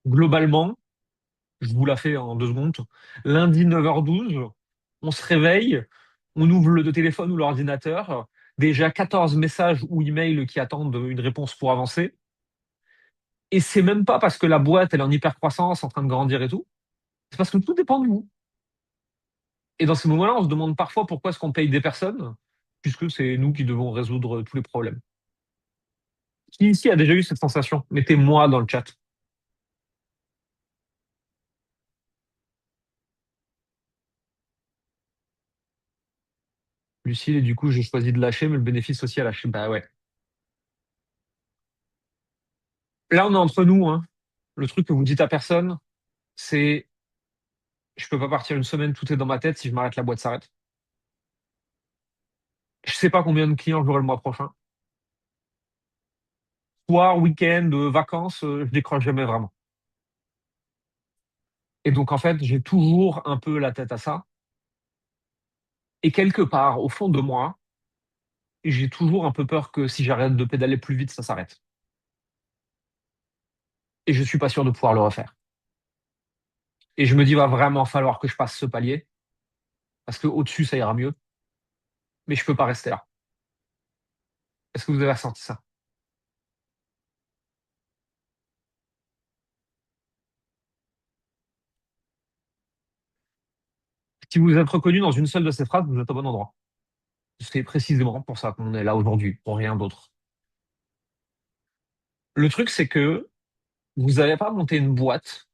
Globalement, je vous la fais en 2 secondes. Lundi 9h12, on se réveille, on ouvre le téléphone ou l'ordinateur, déjà 14 messages ou emails qui attendent une réponse pour avancer. Et c'est même pas parce que la boîte, elle est en hyper croissance, en train de grandir et tout. C'est parce que tout dépend de vous. Et dans ces moments-là, on se demande parfois pourquoi est-ce qu'on paye des personnes, puisque c'est nous qui devons résoudre tous les problèmes. Qui ici a déjà eu cette sensation? Mettez-moi dans le chat. Lucille, et du coup, j'ai choisi de lâcher, mais le bénéfice aussi à lâcher. Bah ouais. Là, on est entre nous, hein. Le truc que vous dites à personne, c'est je peux pas partir une semaine, tout est dans ma tête. Si je m'arrête, la boîte s'arrête. Je sais pas combien de clients j'aurai le mois prochain. Soir, week-end, vacances, je décroche jamais vraiment. Et donc, en fait, j'ai toujours un peu la tête à ça. Et quelque part, au fond de moi, j'ai toujours un peu peur que si j'arrête de pédaler plus vite, ça s'arrête. Et je suis pas sûr de pouvoir le refaire. Et je me dis, va vraiment falloir que je passe ce palier, parce que au-dessus, ça ira mieux. Mais je peux pas rester là. Est-ce que vous avez ressenti ça? Si vous êtes reconnu dans une seule de ces phrases, vous êtes au bon endroit. C'est précisément pour ça qu'on est là aujourd'hui, pour rien d'autre. Le truc, c'est que vous n'avez pas monté une boîte,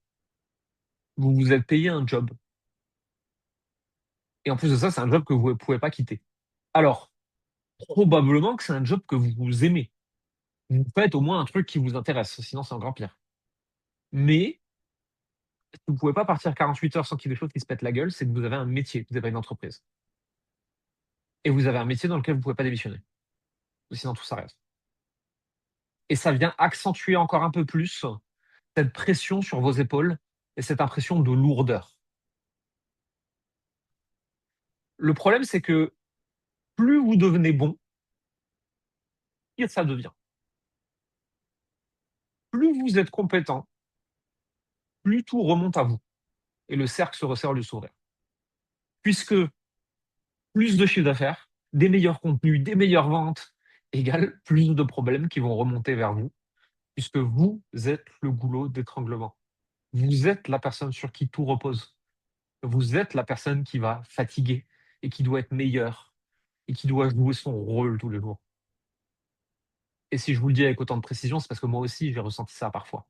vous vous êtes payé un job. Et en plus de ça, c'est un job que vous ne pouvez pas quitter. Alors, probablement que c'est un job que vous aimez. Vous faites au moins un truc qui vous intéresse, sinon c'est encore pire. Mais vous ne pouvez pas partir 48 heures sans qu'il y ait des choses qui se pètent la gueule, c'est que vous avez un métier, vous avez une entreprise. Et vous avez un métier dans lequel vous ne pouvez pas démissionner. Sinon tout s'arrête. Et ça vient accentuer encore un peu plus cette pression sur vos épaules et cette impression de lourdeur. Le problème, c'est que plus vous devenez bon, pire ça devient. Plus vous êtes compétent, plus tout remonte à vous et le cercle se resserre du sourire. Puisque plus de chiffre d'affaires, des meilleurs contenus, des meilleures ventes, égale plus de problèmes qui vont remonter vers vous, puisque vous êtes le goulot d'étranglement. Vous êtes la personne sur qui tout repose. Vous êtes la personne qui va fatiguer et qui doit être meilleure et qui doit jouer son rôle tous les jours. Et si je vous le dis avec autant de précision, c'est parce que moi aussi, j'ai ressenti ça parfois.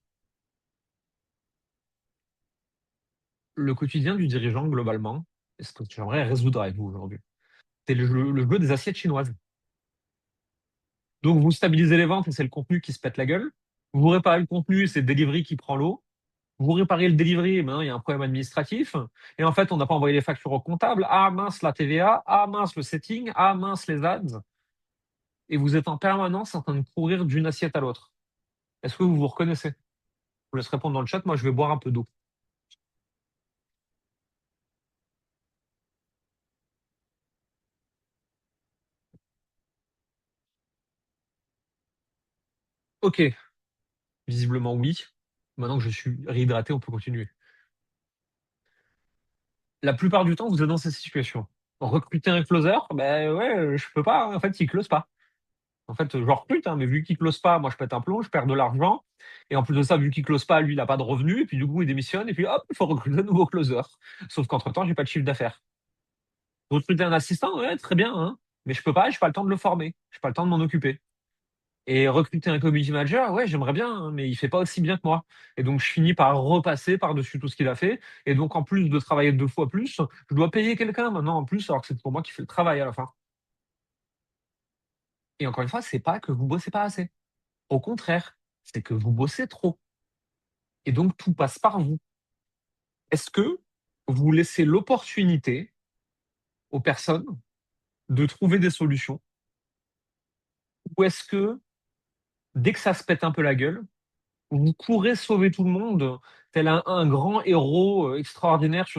Le quotidien du dirigeant, globalement, et ce que j'aimerais résoudre avec vous aujourd'hui, c'est le jeu des assiettes chinoises. Donc, vous stabilisez les ventes et c'est le contenu qui se pète la gueule. Vous réparez le contenu, c'est le delivery qui prend l'eau. Vous réparez le delivery, et maintenant il y a un problème administratif. Et en fait, on n'a pas envoyé les factures au comptable. Ah mince, la TVA. Ah mince, le setting. Ah mince, les ads. Et vous êtes en permanence en train de courir d'une assiette à l'autre. Est-ce que vous vous reconnaissez? Je vous laisse répondre dans le chat. Moi, je vais boire un peu d'eau. Ok, visiblement oui. Maintenant que je suis réhydraté, on peut continuer. La plupart du temps, vous êtes dans cette situation. Recruter un closer, ben ouais, je peux pas. En fait, il close pas. En fait, je recrute, hein, mais vu qu'il close pas, moi je pète un plomb, je perds de l'argent. Et en plus de ça, vu qu'il close pas, lui, il a pas de revenus. Et puis du coup, il démissionne. Et puis hop, il faut recruter un nouveau closer. Sauf qu'entre-temps, j'ai pas de chiffre d'affaires. Recruter un assistant, ouais, très bien, hein. Mais je peux pas, j'ai pas le temps de le former. J'ai pas le temps de m'en occuper. Et recruter un community manager, ouais, j'aimerais bien, hein, mais il fait pas aussi bien que moi. Et donc, je finis par repasser par-dessus tout ce qu'il a fait. Et donc, en plus de travailler 2 fois plus, je dois payer quelqu'un maintenant en plus, alors que c'est pour moi qui fait le travail à la fin. Et encore une fois, c'est pas que vous bossez pas assez. Au contraire, c'est que vous bossez trop. Et donc, tout passe par vous. Est-ce que vous laissez l'opportunité aux personnes de trouver des solutions? Ou est-ce que, dès que ça se pète un peu la gueule, vous courez sauver tout le monde, tel un grand héros extraordinaire sur